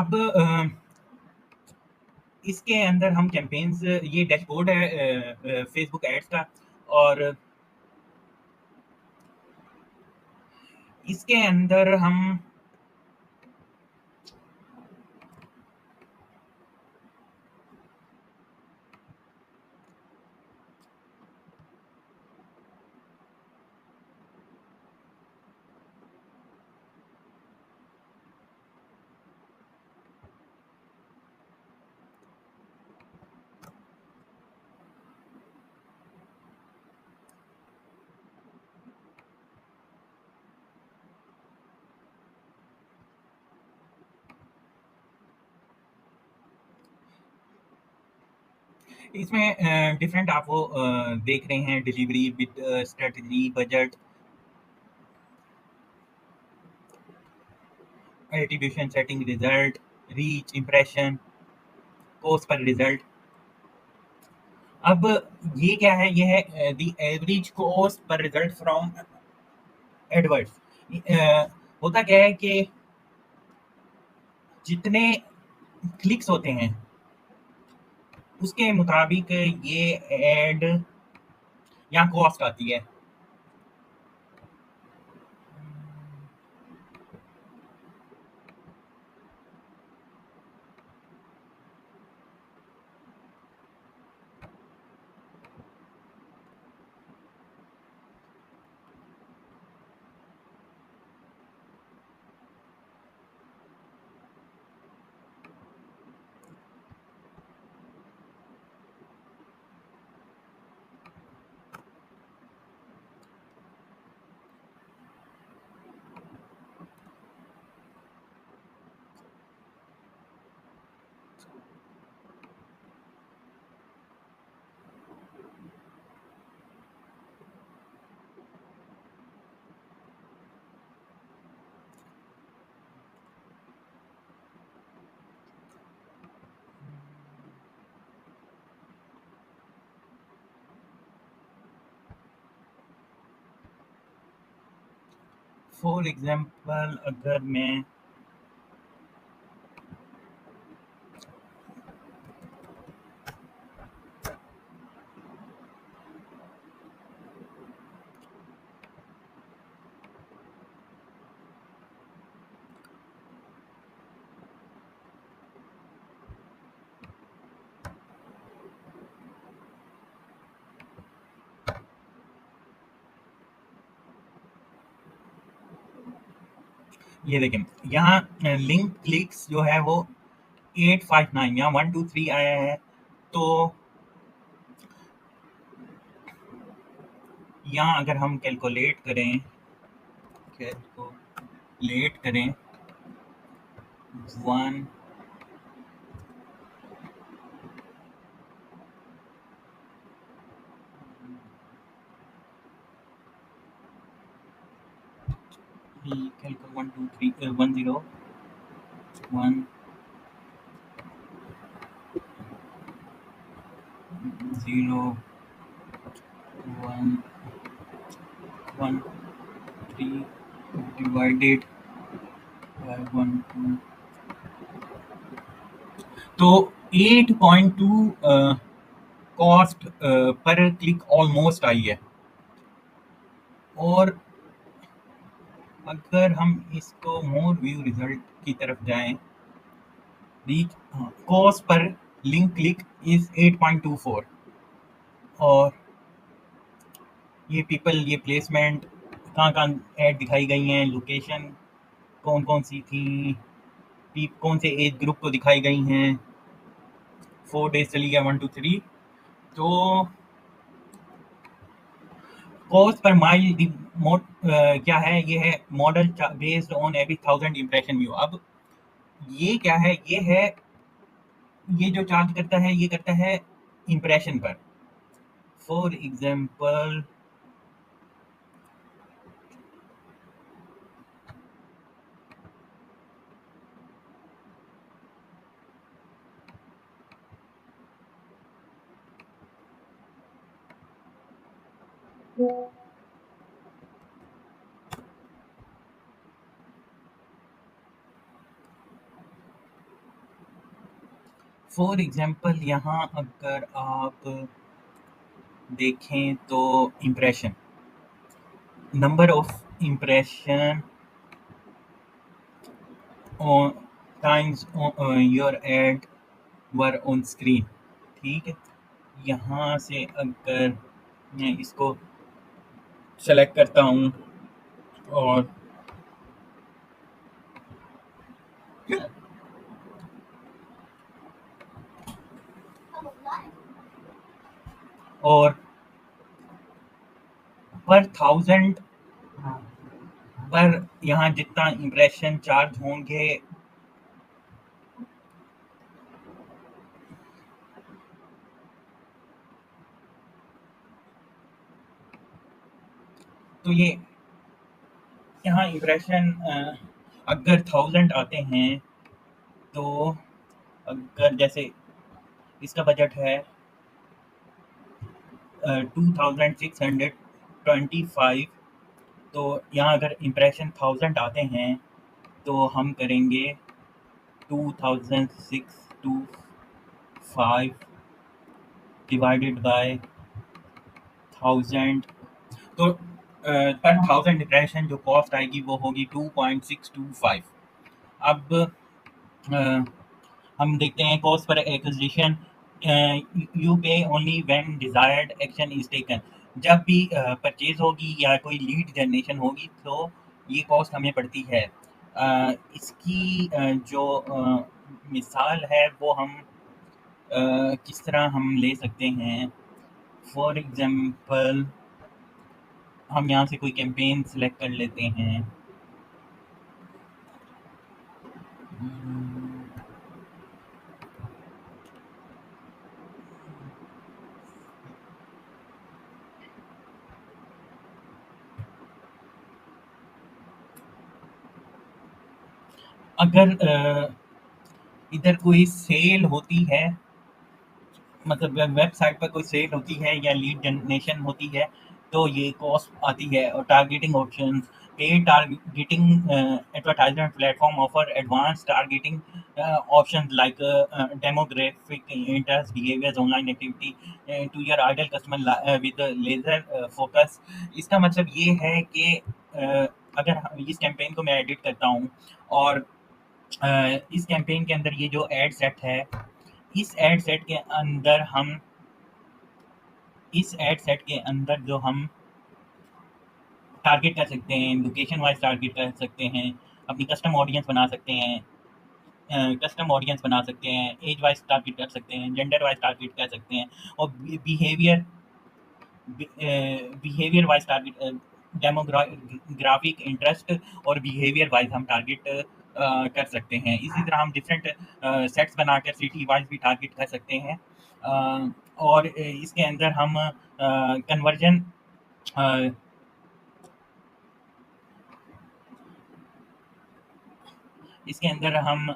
अब इसके अंदर हम कैंपेन्स, ये डैशबोर्ड है फेसबुक एड्स का, और इसके अंदर हम इसमें डिफरेंट आप वो देख रहे हैं, delivery with strategy, budget, attribution setting, result, reach, impression, cost per result. अब ये क्या है, ये है the average cost per result from AdWords. होता क्या है कि जितने क्लिक्स होते हैं उसके मुताबिक ये एड यहाँ कॉस्ट आती है। फॉर एग्जाम्पल अगर मैं ये देखें, यहाँ लिंक क्लिक्स जो है वो 859, यहाँ 123 आया है। तो यहाँ अगर हम कैलकुलेट करें 1 कैलकुलेट 1 2 3 1 0 1 0 1 1 3 डिवाइडेड बाय 1 तो 8.2 cost per click almost I है। और अगर हम इसको मोर व्यू रिजल्ट की तरफ जाएं, reach cost per link click is 8.24। और ये पीपल, ये प्लेसमेंट, कहाँ कहाँ ऐड दिखाई गई हैं, लोकेशन कौन कौन सी थी, कौन से एज ग्रुप को दिखाई गई हैं, 4 डेज चली गया 1 2 3। तो कॉस्ट पर माइल क्या है, ये है model based on every 1000 impression view. अब ये क्या है, ये है, ये जो चार्ज करता है ये करता है इंप्रेशन पर। फॉर एग्जाम्पल फॉर एग्जांपल यहाँ अगर आप देखें तो impression, number of impression times your add were on screen, ठीक है। यहाँ से अगर मैं इसको सेलेक्ट करता हूँ और और पर 1000 पर यहाँ जितना इम्प्रेशन चार्ज होंगे तो ये यहाँ इम्प्रेशन अगर 1000 आते हैं तो अगर जैसे इसका बजट है 2625, तो यहाँ अगर इम्प्रेशन 1000 आते हैं तो हम करेंगे 2625 डिवाइडेड बाय 1000, तो पर 1000 इम्प्रेशन जो कॉस्ट आएगी वो होगी 2.625। अब हम देखते हैं कॉस्ट पर एक्विजिशन, यू पे only when desired action is taken. जब भी परचेज होगी या कोई लीड जनरेशन होगी तो ये कॉस्ट हमें पड़ती है। इसकी जो मिसाल है वो हम किस तरह हम ले सकते हैं। फॉर एग्जांपल हम यहाँ से कोई कैंपेन सिलेक्ट कर लेते हैं। अगर इधर कोई सेल होती है, मतलब वेबसाइट पर कोई सेल होती है या लीड जनरेशन होती है तो ये कॉस्ट आती है। और targeting options, paid targeting advertisement platform offer advance targeting options like demographic interest behaviours online activity to your ideal customer with laser focus. इसका मतलब ये है कि अगर इस कैंपेन को मैं एडिट करता हूँ और इस कैंपेन के अंदर ये जो एड सेट है, इस एड सेट के अंदर हम इस एड सेट के अंदर जो हम टारगेट कर सकते हैं, लोकेशन वाइज टारगेट कर सकते हैं, अपनी कस्टम ऑडियंस बना सकते हैं, एज वाइज टारगेट कर सकते हैं, जेंडर वाइज टारगेट कर सकते हैं, और behaviour behaviour wise target, demographic interest और बिहेवियर वाइज हम टारगेट कर सकते हैं। इसी तरह हम डिफरेंट सेट्स बनाकर सिटी वाइज भी टारगेट कर सकते हैं। और इसके अंदर हम कन्वर्जन इसके अंदर हम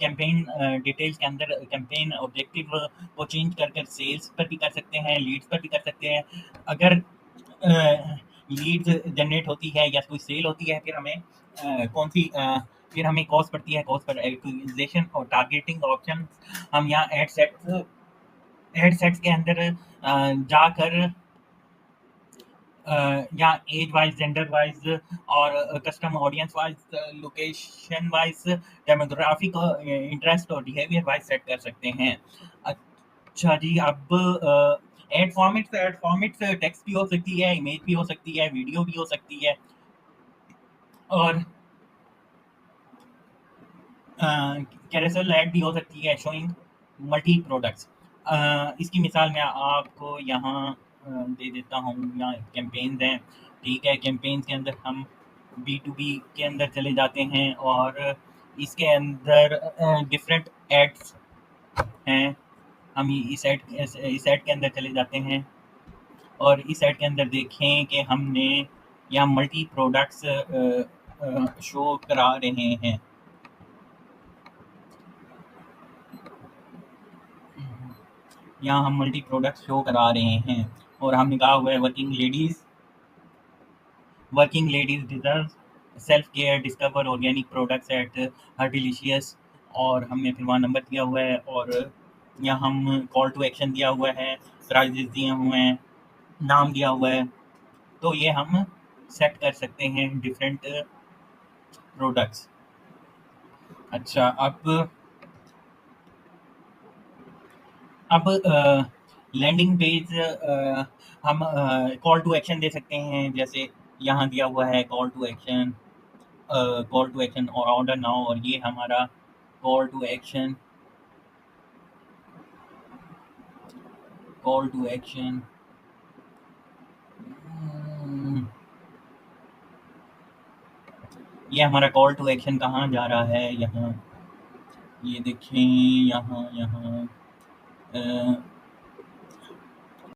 कैंपेन डिटेल्स के अंदर कैंपेन ऑब्जेक्टिव को चेंज कर कर सेल्स पर भी कर सकते हैं, लीड्स पर भी कर सकते हैं। अगर लीड्स जनरेट होती है या कोई सेल होती है, फिर हमें कॉस्ट पड़ती है, कॉस्ट पर एक्विजिशन और टारगेटिंग ऑप्शन। हम यहाँ एड सेट्स के अंदर जाकर या एज वाइज, जेंडर वाइज और custom audience wise, location wise, demographic interest और बिहेवियर वाइज सेट कर सकते हैं। अच्छा जी, अब एड फॉर्मेट्स टेक्स्ट भी हो सकती है, इमेज भी हो सकती है, वीडियो भी हो सकती है, और कैरोसेल ऐड भी हो सकती है शोइंग मल्टी प्रोडक्ट्स। इसकी मिसाल मैं आपको यहाँ दे देता हूँ। यहाँ कैंपेन्स हैं, ठीक है। कैंपेन्स के अंदर हम B2B के अंदर चले जाते हैं और इसके अंदर डिफरेंट एड्स हैं। हम इस ऐड के अंदर चले जाते हैं और इस ऐड के अंदर देखें कि हमने यहाँ मल्टी प्रोडक्ट्स शो करा रहे हैं। यहाँ हम मल्टी प्रोडक्ट शो करा रहे हैं और हमने कहा हुआ है working ladies deserve self care, discover organic products at her delicious, और हमने फिर वहाँ नंबर दिया हुआ है और यहाँ हम कॉल टू एक्शन दिया हुआ है, प्राइजेस दिए हुए हैं, नाम दिया हुआ है, तो ये हम सेट कर सकते हैं डिफरेंट प्रोडक्ट्स। अच्छा, अब लैंडिंग पेज हम कॉल टू एक्शन दे सकते हैं, जैसे यहाँ दिया हुआ है कॉल टू एक्शन और ऑर्डर नाउ, और ये हमारा call to action call to action ये हमारा कॉल टू एक्शन कहाँ जा रहा है, यहाँ ये देखें, यहाँ यहाँ